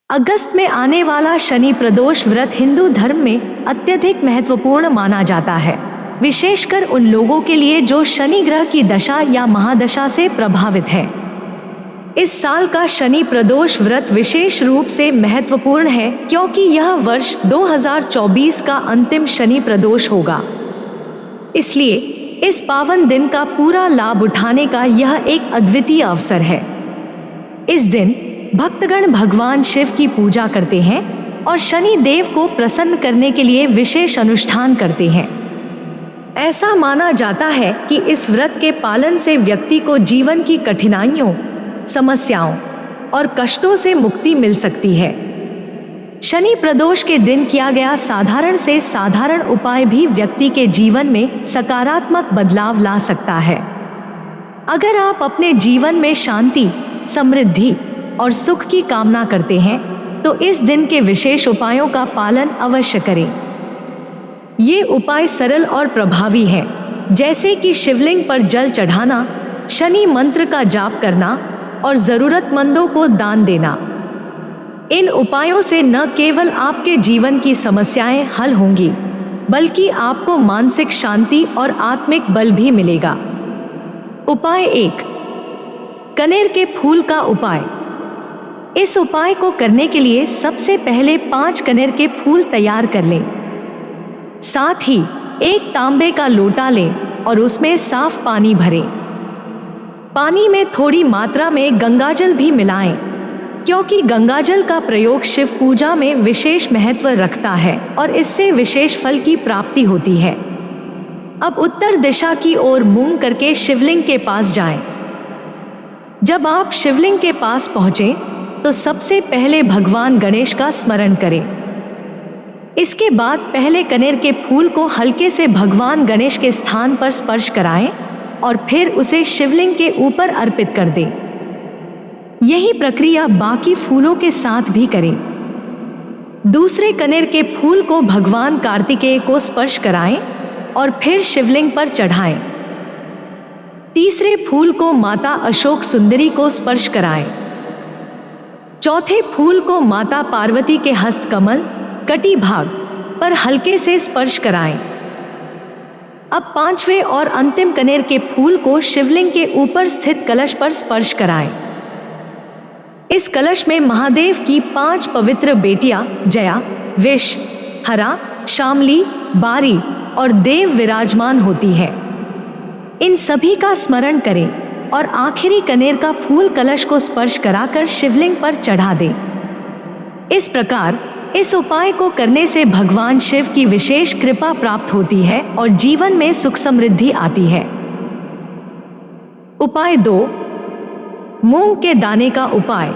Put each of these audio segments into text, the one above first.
अगस्त में आने वाला शनि प्रदोष व्रत हिंदू धर्म में अत्यधिक महत्वपूर्ण माना जाता है, विशेषकर उन लोगों के लिए जो शनि ग्रह की दशा या महादशा से प्रभावित है। इस साल का शनि प्रदोष व्रत विशेष रूप से महत्वपूर्ण है क्योंकि यह वर्ष 2024 का अंतिम शनि प्रदोष होगा। इसलिए इस पावन दिन का पूरा लाभ उठाने का यह एक अद्वितीय अवसर है। इस दिन भक्तगण भगवान शिव की पूजा करते हैं और शनि देव को प्रसन्न करने के लिए विशेष अनुष्ठान करते हैं। ऐसा माना जाता है कि इस व्रत के पालन से व्यक्ति को जीवन की कठिनाइयों, समस्याओं और कष्टों से मुक्ति मिल सकती है। शनि प्रदोष के दिन किया गया साधारण से साधारण उपाय भी व्यक्ति के जीवन में सकारात्मक बदलाव ला सकता है। अगर आप अपने जीवन में शांति, समृद्धि और सुख की कामना करते हैं तो इस दिन के विशेष उपायों का पालन अवश्य करें। ये उपाय सरल और प्रभावी हैं, जैसे कि शिवलिंग पर जल चढ़ाना, शनि मंत्र का जाप करना और जरूरतमंदों को दान देना। इन उपायों से न केवल आपके जीवन की समस्याएं हल होंगी, बल्कि आपको मानसिक शांति और आत्मिक बल भी मिलेगा। उपाय 1, कनेर के फूल का उपाय। इस उपाय को करने के लिए सबसे पहले 5 कनेर के फूल तैयार कर लें। साथ ही एक तांबे का लोटा लें और उसमें साफ पानी भरें। पानी में थोड़ी मात्रा में गंगाजल भी मिलाएं, क्योंकि गंगाजल का प्रयोग शिव पूजा में विशेष महत्व रखता है और इससे विशेष फल की प्राप्ति होती है। अब उत्तर दिशा की ओर मुंह करके शिवलिंग के पास जाएं। जब आप शिवलिंग के पास पहुंचें तो सबसे पहले भगवान गणेश का स्मरण करें। इसके बाद पहले कनेर के फूल को हल्के से भगवान गणेश के स्थान पर स्पर्श कराएं और फिर उसे शिवलिंग के ऊपर अर्पित कर दें। यही प्रक्रिया बाकी फूलों के साथ भी करें। दूसरे कनेर के फूल को भगवान कार्तिकेय को स्पर्श कराएं और फिर शिवलिंग पर चढ़ाएं। तीसरे फूल को माता अशोक सुंदरी को स्पर्श कराएं। चौथे फूल को माता पार्वती के हस्तकमल, कटी भाग पर हल्के से स्पर्श कराएं। अब 5वें और अंतिम कनेर के फूल को शिवलिंग के ऊपर स्थित कलश पर स्पर्श कराएं। इस कलश में महादेव की 5 पवित्र बेटियां जया, विष, हरा, शामली, बारी और देव विराजमान होती है। इन सभी का स्मरण करें और आखिरी कनेर का फूल कलश को स्पर्श कराकर शिवलिंग पर चढ़ा दें। इस प्रकार इस उपाय को करने से भगवान शिव की विशेष कृपा प्राप्त होती है और जीवन में सुख समृद्धि आती है। उपाय 2, मूंग के दाने का उपाय।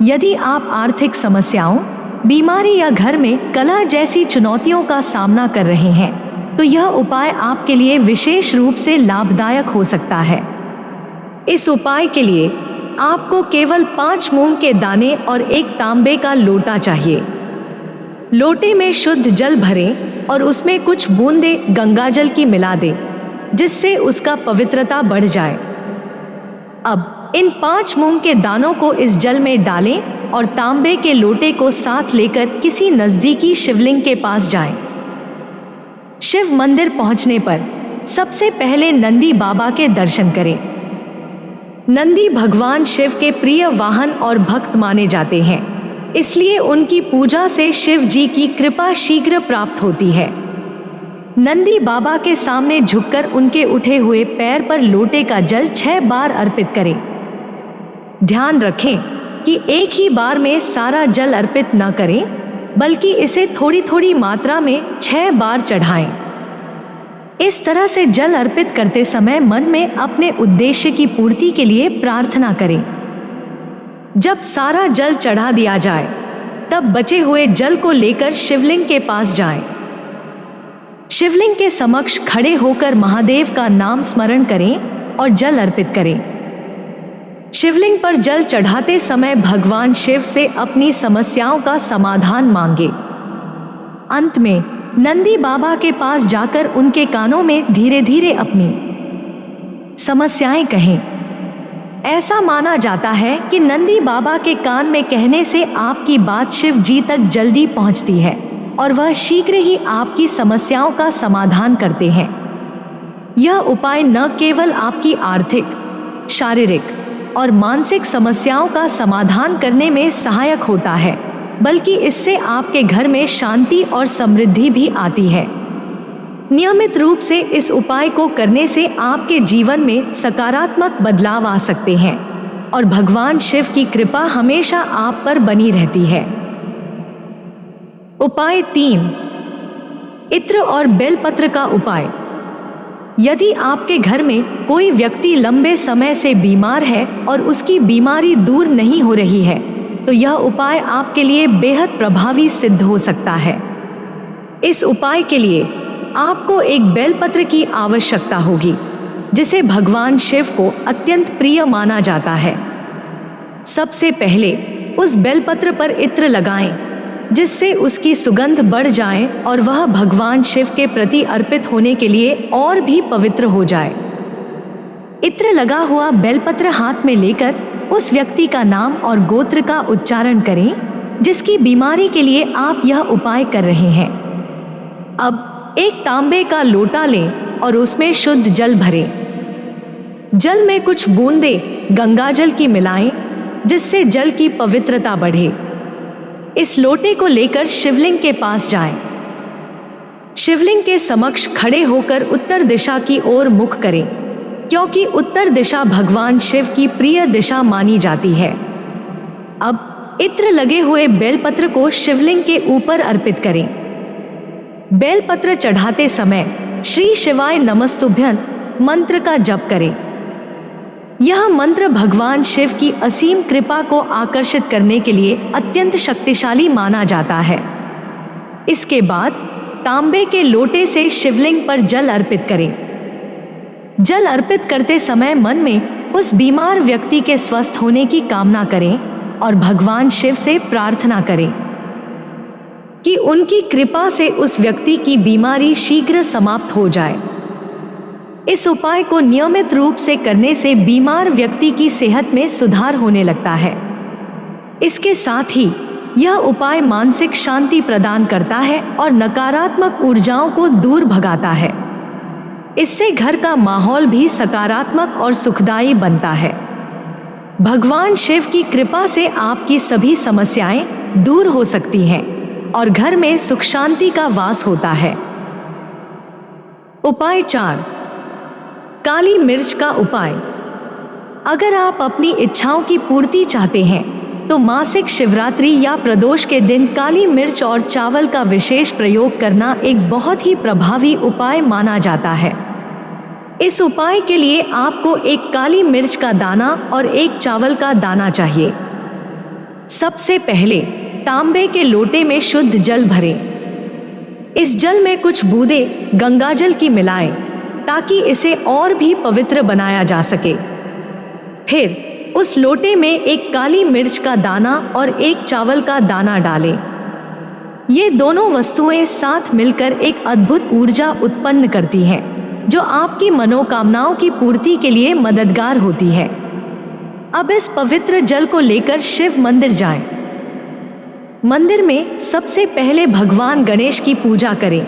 यदि आप आर्थिक समस्याओं, बीमारी या घर में कलह जैसी चुनौतियों का सामना कर रहे हैं तो यह उपाय आपके लिए विशेष रूप से लाभदायक हो सकता है। इस उपाय के लिए आपको केवल 5 मूंग के दाने और एक तांबे का लोटा चाहिए। लोटे में शुद्ध जल भरें और उसमें कुछ बूंदें गंगाजल की मिला दें, जिससे उसका पवित्रता बढ़ जाए। अब इन 5 मूंग के दानों को इस जल में डालें और तांबे के लोटे को साथ लेकर किसी नजदीकी शिवलिंग के पास जाएं। शिव मंदिर पहुंचने पर सबसे पहले नंदी बाबा के दर्शन करें। नंदी भगवान शिव के प्रिय वाहन और भक्त माने जाते हैं, इसलिए उनकी पूजा से शिव जी की कृपा शीघ्र प्राप्त होती है। नंदी बाबा के सामने झुककर उनके उठे हुए पैर पर लोटे का जल 6 बार अर्पित करें। ध्यान रखें कि एक ही बार में सारा जल अर्पित न करें, बल्कि इसे थोड़ी थोड़ी मात्रा में 6 बार चढ़ाएं। इस तरह से जल अर्पित करते समय मन में अपने उद्देश्य की पूर्ति के लिए प्रार्थना करें। जब सारा जल चढ़ा दिया जाए, तब बचे हुए जल को लेकर शिवलिंग के पास जाएं। शिवलिंग के समक्ष खड़े होकर महादेव का नाम स्मरण करें और जल अर्पित करें। शिवलिंग पर जल चढ़ाते समय भगवान शिव से अपनी समस्याओं का समाधान मांगे। अंत में नंदी बाबा के पास जाकर उनके कानों में धीरे धीरे अपनी समस्याएं कहें। ऐसा माना जाता है कि नंदी बाबा के कान में कहने से आपकी बात शिव जी तक जल्दी पहुंचती है और वह शीघ्र ही आपकी समस्याओं का समाधान करते हैं। यह उपाय न केवल आपकी आर्थिक, शारीरिक और मानसिक समस्याओं का समाधान करने में सहायक होता है, बल्कि इससे आपके घर में शांति और समृद्धि भी आती है। नियमित रूप से इस उपाय को करने से आपके जीवन में सकारात्मक बदलाव आ सकते हैं और भगवान शिव की कृपा हमेशा आप पर बनी रहती है। उपाय 3, इत्र और बेलपत्र का उपाय। यदि आपके घर में कोई व्यक्ति लंबे समय से बीमार है और उसकी बीमारी दूर नहीं हो रही है, तो यह उपाय आपके लिए बेहद प्रभावी सिद्ध हो सकता है। इस उपाय के लिए आपको एक बेलपत्र की आवश्यकता होगी, जिसे भगवान शिव को अत्यंत प्रिय माना जाता है। सबसे पहले उस बेलपत्र पर इत्र लगाएं, जिससे उसकी सुगंध बढ़ जाए और वह भगवान शिव के प्रति अर्पित होने के लिए और भी पवित्र हो जाए। इत्र लगा हुआ बेलपत्र हाथ में लेकर उस व्यक्ति का नाम और गोत्र का उच्चारण करें, जिसकी बीमारी के लिए आप यह उपाय कर रहे हैं। अब एक तांबे का लोटा लें और उसमें शुद्ध जल भरें। जल में कुछ बूंदें गंगाजल की मिलाएं, जिससे जल की पवित्रता बढ़े। इस लोटे को लेकर शिवलिंग के पास जाएं। शिवलिंग के समक्ष खड़े होकर उत्तर दिशा की ओर मुख करें, क्योंकि उत्तर दिशा भगवान शिव की प्रिय दिशा मानी जाती है। अब इत्र लगे हुए बेलपत्र को शिवलिंग के ऊपर अर्पित करें। बेलपत्र चढ़ाते समय श्री शिवाय नमस्तुभ्यं मंत्र का जप करें। यह मंत्र भगवान शिव की असीम कृपा को आकर्षित करने के लिए अत्यंत शक्तिशाली माना जाता है। इसके बाद तांबे के लोटे से शिवलिंग पर जल अर्पित करें। जल अर्पित करते समय मन में उस बीमार व्यक्ति के स्वस्थ होने की कामना करें और भगवान शिव से प्रार्थना करें कि उनकी कृपा से उस व्यक्ति की बीमारी शीघ्र समाप्त हो जाए। इस उपाय को नियमित रूप से करने से बीमार व्यक्ति की सेहत में सुधार होने लगता है। इसके साथ ही यह उपाय मानसिक शांति प्रदान करता है और नकारात्मक ऊर्जाओं को दूर भगाता है। इससे घर का माहौल भी सकारात्मक और सुखदायी बनता है। भगवान शिव की कृपा से आपकी सभी समस्याएं दूर हो सकती हैं और घर में सुख शांति का वास होता है। उपाय 4, काली मिर्च का उपाय। अगर आप अपनी इच्छाओं की पूर्ति चाहते हैं तो मासिक शिवरात्रि या प्रदोष के दिन काली मिर्च और चावल का विशेष प्रयोग करना एक बहुत ही प्रभावी उपाय माना जाता है। इस उपाय के लिए आपको एक काली मिर्च का दाना और एक चावल का दाना चाहिए। सबसे पहले तांबे के लोटे में शुद्ध जल भरें। इस जल में कुछ बूंदें गंगाजल की मिलाएं, ताकि इसे और भी पवित्र बनाया जा सके। फिर उस लोटे में एक काली मिर्च का दाना और एक चावल का दाना डालें। ये दोनों वस्तुएं साथ मिलकर एक अद्भुत ऊर्जा उत्पन्न करती हैं, जो आपकी मनोकामनाओं की पूर्ति के लिए मददगार होती है। अब इस पवित्र जल को लेकर शिव मंदिर जाएं। मंदिर में सबसे पहले भगवान गणेश की पूजा करें,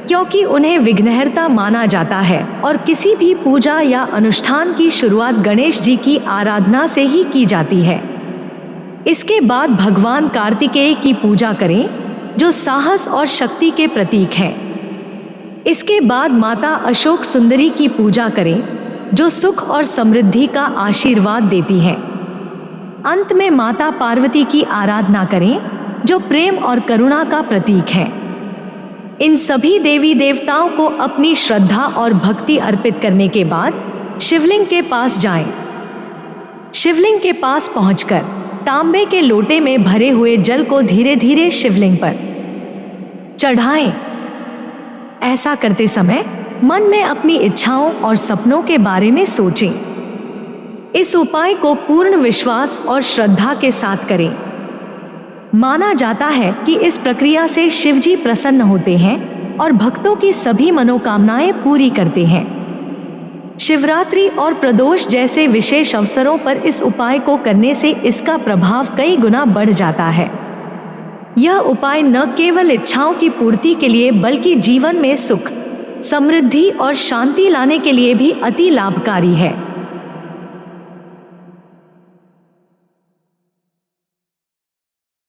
क्योंकि उन्हें विघ्नहर्ता माना जाता है और किसी भी पूजा या अनुष्ठान की शुरुआत गणेश जी की आराधना से ही की जाती है। इसके बाद भगवान कार्तिकेय की पूजा करें, जो साहस और शक्ति के प्रतीक हैं। इसके बाद माता अशोक सुंदरी की पूजा करें, जो सुख और समृद्धि का आशीर्वाद देती हैं। अंत में माता पार्वती की आराधना करें, जो प्रेम और करुणा का प्रतीक है। इन सभी देवी देवताओं को अपनी श्रद्धा और भक्ति अर्पित करने के बाद शिवलिंग के पास जाएं। शिवलिंग के पास पहुंचकर तांबे के लोटे में भरे हुए जल को धीरे धीरे शिवलिंग पर चढ़ाएं। ऐसा करते समय मन में अपनी इच्छाओं और सपनों के बारे में सोचें। इस उपाय को पूर्ण विश्वास और श्रद्धा के साथ करें। माना जाता है कि इस प्रक्रिया से शिवजी प्रसन्न होते हैं और भक्तों की सभी मनोकामनाएं पूरी करते हैं। शिवरात्रि और प्रदोष जैसे विशेष अवसरों पर इस उपाय को करने से इसका प्रभाव कई गुना बढ़ जाता है। यह उपाय न केवल इच्छाओं की पूर्ति के लिए बल्कि जीवन में सुख, समृद्धि और शांति लाने के लिए भी अति लाभकारी है।